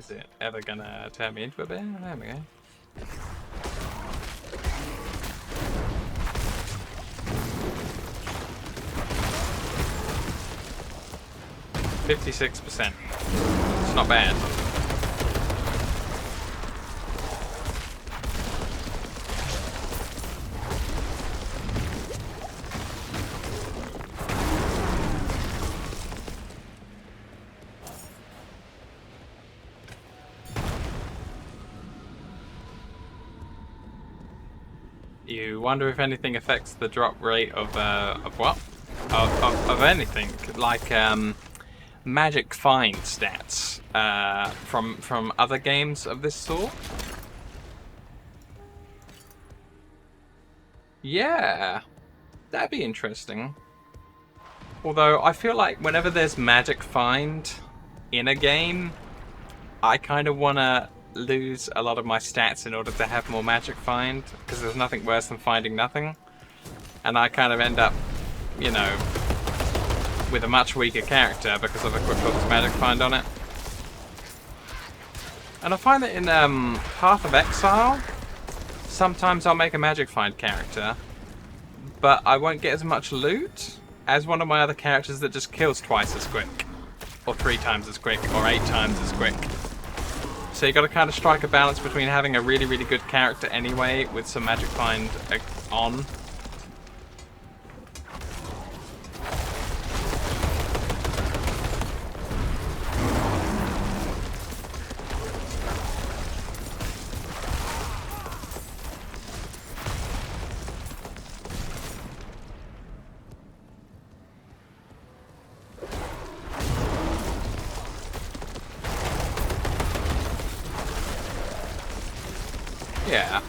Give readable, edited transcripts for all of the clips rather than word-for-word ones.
Is it ever gonna turn me into a bear? There we go. %56%. It's not bad. You wonder if anything affects the drop rate of what? Of anything, like magic find stats from other games of this sort. Yeah, that'd be interesting. Although I feel like whenever there's magic find in a game, I kind of want to lose a lot of my stats in order to have more magic find, because there's nothing worse than finding nothing, and I kind of end up, you know, with a much weaker character because I've equipped all this magic find on it. And I find that in Path of Exile, sometimes I'll make a magic find character, but I won't get as much loot as one of my other characters that just kills twice as quick, or 3 times as quick, or 8 times as quick. So you got to kind of strike a balance between having a really, really good character anyway with some magic find on. Yeah.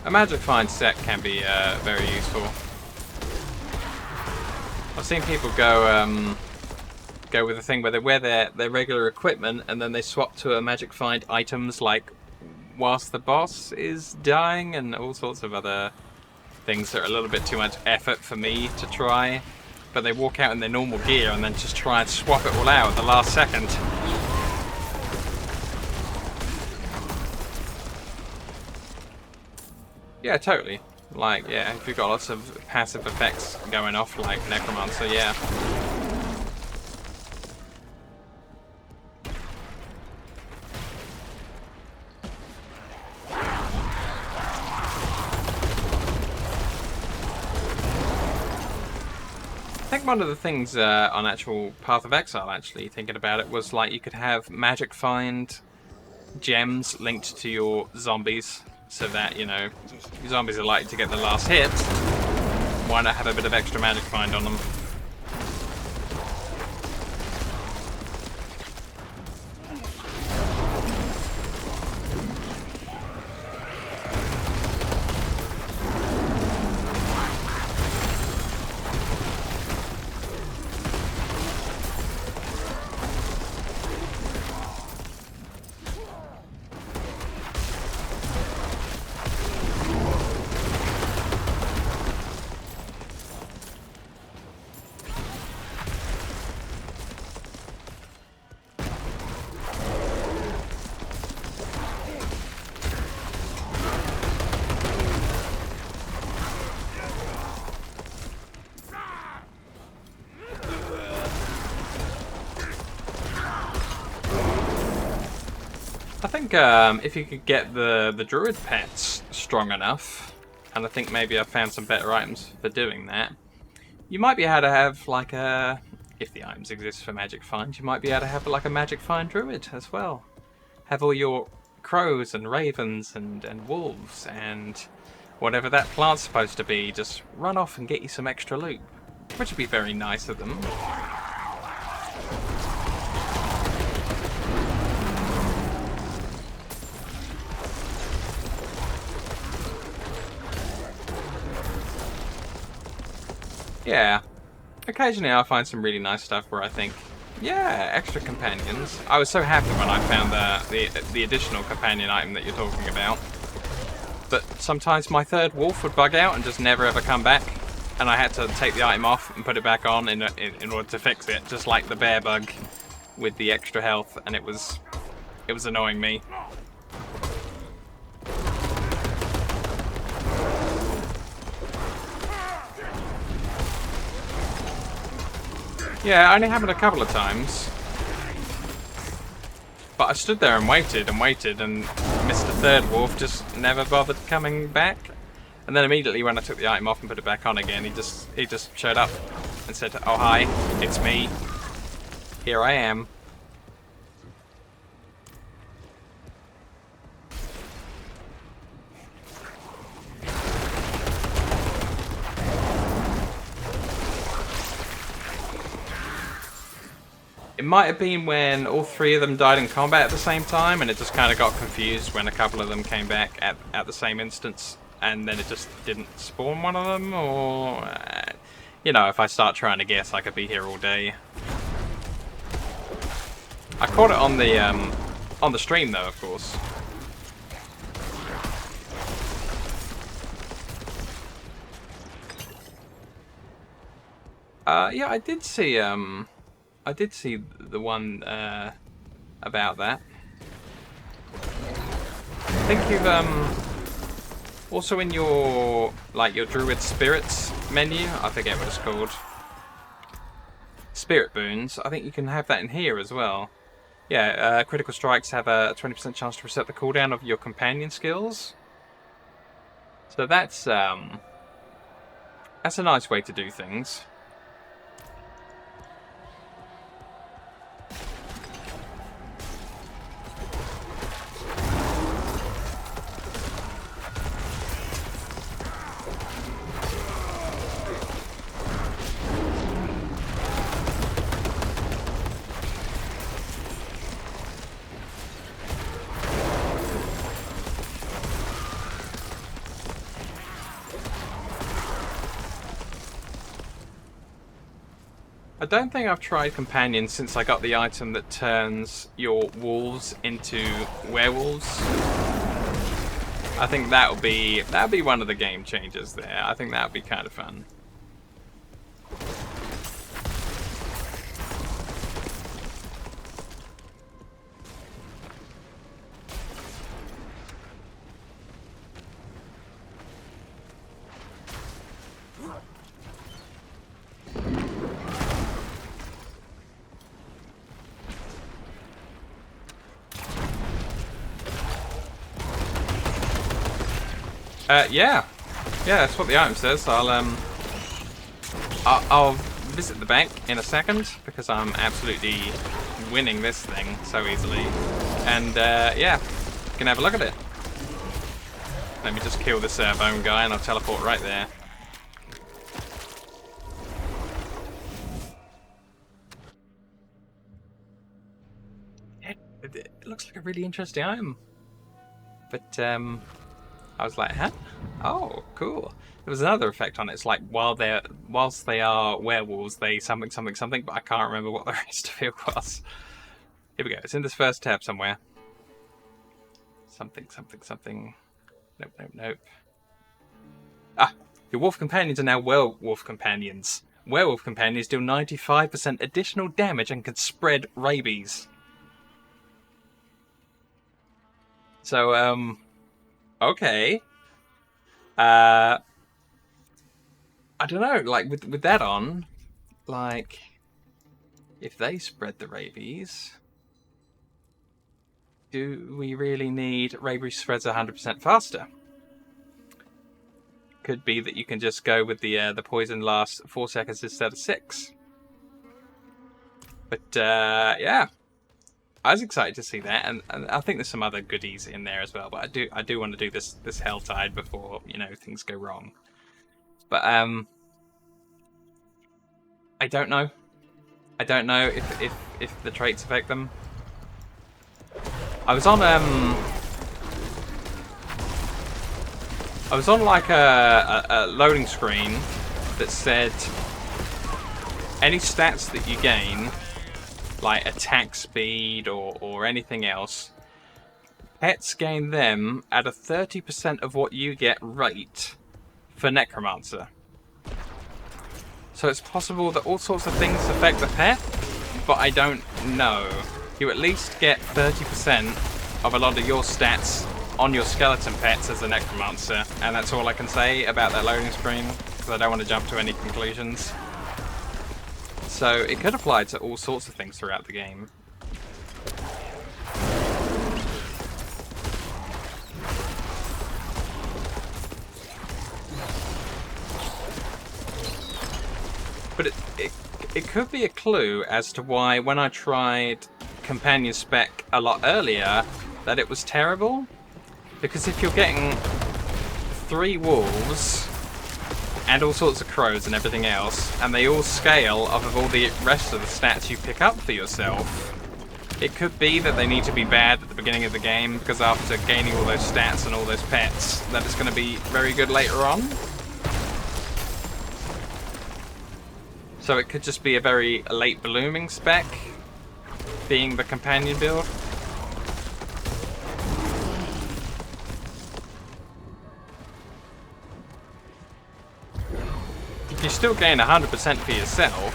A magic find set can be very useful. I've seen people go with a thing where they wear their regular equipment and then they swap to a magic find items like whilst the boss is dying and all sorts of other things that are a little bit too much effort for me to try. But they walk out in their normal gear and then just try and swap it all out at the last second. Yeah, totally. Like, yeah, if you've got lots of passive effects going off, like Necromancer, yeah. I think one of the things on actual Path of Exile, actually, thinking about it, was like you could have magic find gems linked to your zombies. So that, you know, zombies are likely to get the last hit. Why not have a bit of extra magic find on them? I think if you could get the druid pets strong enough, and I think maybe I've found some better items for doing that, you might be able to have like a, if the items exist for magic find, you might be able to have like a magic find druid as well. Have all your crows and ravens and wolves and whatever that plant's supposed to be just run off and get you some extra loot, which would be very nice of them. Yeah, occasionally I find some really nice stuff where I think, yeah, extra companions. I was so happy when I found the additional companion item that you're talking about. But sometimes my third wolf would bug out and just never ever come back, and I had to take the item off and put it back on in order to fix it, just like the bear bug with the extra health, and it was annoying me. Yeah, it only happened a couple of times. But I stood there and waited, and Mr. Third Wolf just never bothered coming back. And then immediately when I took the item off and put it back on again, he just showed up and said, "Oh hi, it's me. Here I am." It might have been when all three of them died in combat at the same time, and it just kind of got confused when a couple of them came back at the same instance, and then it just didn't spawn one of them, or... you know, if I start trying to guess, I could be here all day. I caught it on the stream, though, of course. Yeah, I did see the one about that. I think you've also in your Druid Spirits menu, I forget what it's called. Spirit boons. I think you can have that in here as well. Yeah, critical strikes have a 20% chance to reset the cooldown of your companion skills. So that's a nice way to do things. I don't think I've tried Companion since I got the item that turns your wolves into werewolves. I think that'll be one of the game changers there. I think that'll be kind of fun. Yeah, that's what the item says. I'll visit the bank in a second because I'm absolutely winning this thing so easily. And yeah, you can have a look at it. Let me just kill this bone guy and I'll teleport right there. It looks like a really interesting item, but I was like, huh? Oh, cool. There was another effect on it. It's like whilst they are werewolves, they something, but I can't remember what the rest of it was. Here we go. It's in this first tab somewhere. Something. Nope. Ah, your wolf companions are now werewolf companions. Werewolf companions deal 95% additional damage and can spread rabies. So, okay. I don't know, like with that on, like if they spread the rabies, do we really need rabies spreads 100% faster? Could be that you can just go with the poison lasts 4 seconds instead of 6. But yeah. I was excited to see that, and I think there's some other goodies in there as well. But I do want to do this Helltide before, you know, things go wrong. But I don't know. I don't know if the traits affect them. I was on like a loading screen that said any stats that you gain, like attack speed or anything else, pets gain them at a 30% of what you get rate for Necromancer. So it's possible that all sorts of things affect the pet, but I don't know. You at least get 30% of a lot of your stats on your skeleton pets as a necromancer, and that's all I can say about that loading screen, because I don't want to jump to any conclusions. So it could apply to all sorts of things throughout the game. But it could be a clue as to why when I tried companion spec a lot earlier that it was terrible. Because if you're getting 3 wolves and all sorts of crows and everything else, and they all scale off of all the rest of the stats you pick up for yourself, it could be that they need to be bad at the beginning of the game, because after gaining all those stats and all those pets, that it's going to be very good later on. So it could just be a very late blooming spec, being the companion build. If you still gain 100% for yourself,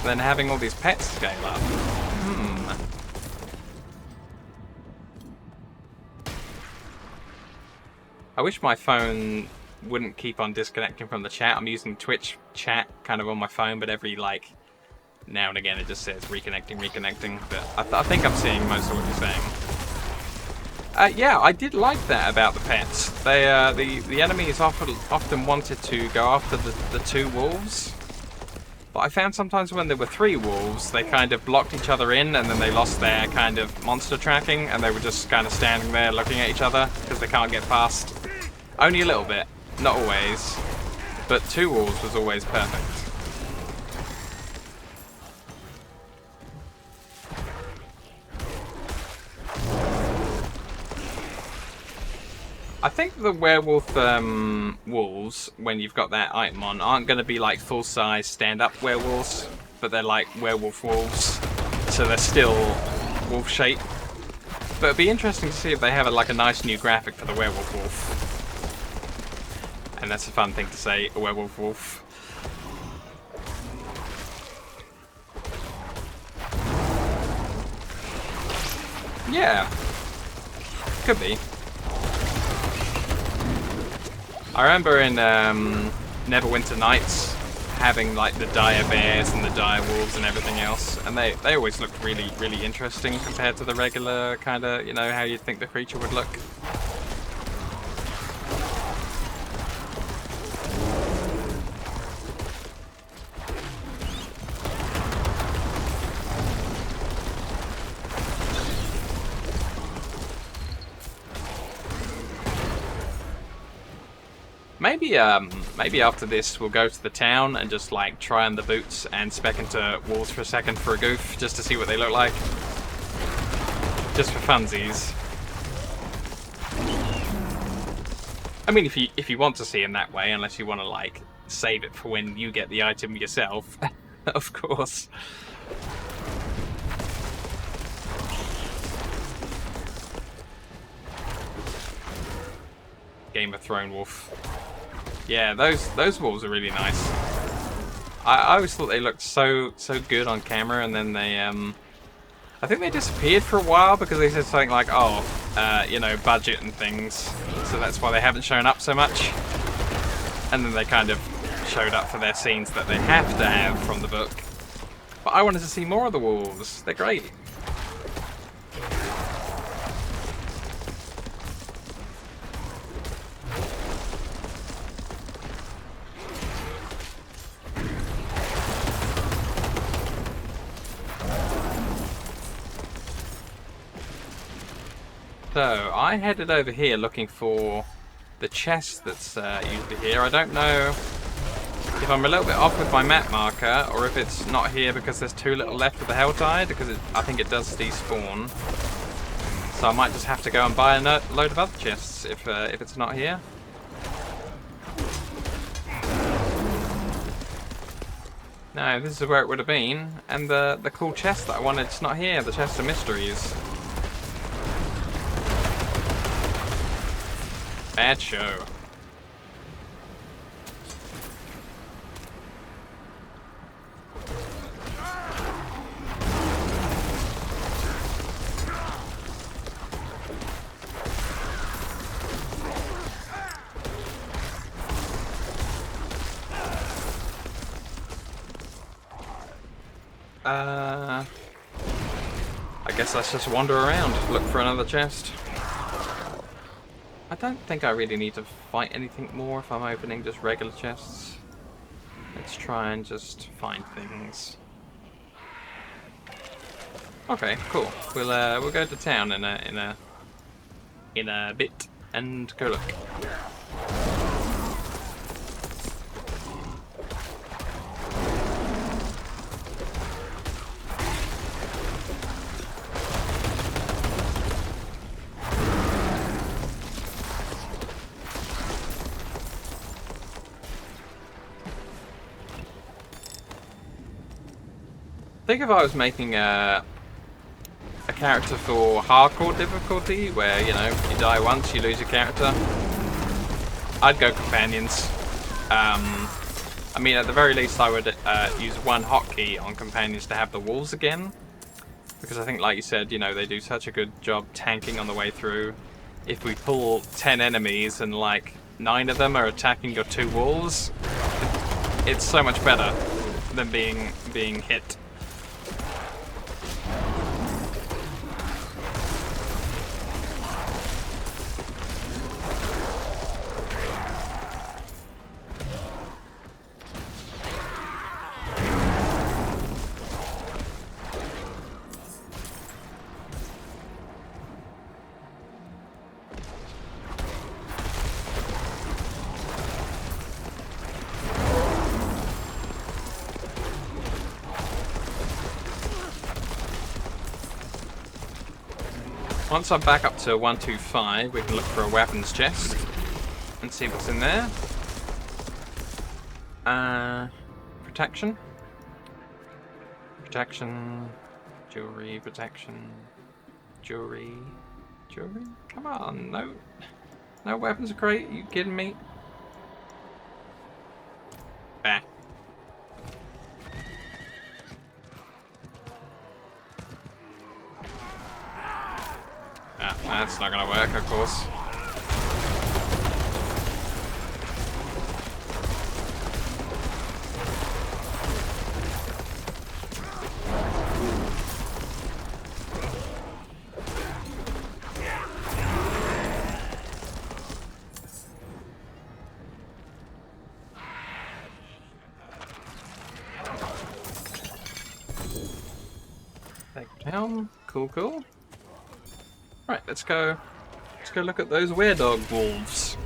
then having all these pets scale up. I wish my phone wouldn't keep on disconnecting from the chat. I'm using Twitch chat kind of on my phone, but every now and again it just says reconnecting. But I think I'm seeing most of what you're saying. Yeah, I did like that about the pets. They the enemies often wanted to go after the 2 wolves, but I found sometimes when there were 3 wolves, they kind of blocked each other in, and then they lost their kind of monster tracking, and they were just kind of standing there looking at each other because they can't get past. Only a little bit, not always, but 2 wolves was always perfect. I think the werewolf wolves, when you've got that item on, aren't going to be like full-size stand-up werewolves, but they're like werewolf wolves, so they're still wolf shape. But it'd be interesting to see if they have a nice new graphic for the werewolf wolf. And that's a fun thing to say, a werewolf wolf. Yeah, could be. I remember in Neverwinter Nights having the dire bears and the dire wolves and everything else, and they always looked really, really interesting compared to the regular kind of, how you'd think the creature would look. Maybe after this we'll go to the town and just try on the boots and spec into wolves for a second for a goof, just to see what they look like. Just for funsies. I mean, if you want to see them that way, unless you want to save it for when you get the item yourself, of course. Game of Thrones wolf. Yeah, those wolves are really nice. I always thought they looked so good on camera, and then they I think they disappeared for a while because they said something like, oh, budget and things, so that's why they haven't shown up so much. And then they kind of showed up for their scenes that they have to have from the book. But I wanted to see more of the wolves. They're great. So, I headed over here looking for the chest that's usually here. I don't know if I'm a little bit off with my map marker, or if it's not here because there's too little left of the Helltide, because I think it does despawn. So I might just have to go and buy a load of other chests if it's not here. No, this is where it would have been, and the cool chest that I wanted is not here, the chest of mysteries. Bad show. I guess let's just wander around, look for another chest. I don't think I really need to fight anything more if I'm opening just regular chests. Let's try and just find things. Okay, cool. We'll go to town in a bit and go look. I think if I was making a character for hardcore difficulty, where, you know, you die once, you lose your character, I'd go companions. I mean, at the very least, I would use one hotkey on companions to have the wolves again, because I think, like you said, you know, they do such a good job tanking on the way through. If we pull 10 enemies and like 9 of them are attacking your 2 wolves, it's so much better than being hit. Once I'm back up to 125, we can look for a weapons chest and see what's in there. Protection. Protection. Jewelry, protection. Jewelry. Jewelry? Come on, no weapons crate, you kidding me? Bah. That's not gonna work, of course. Take down. Cool, cool. Right, let's go look at those weird dog wolves.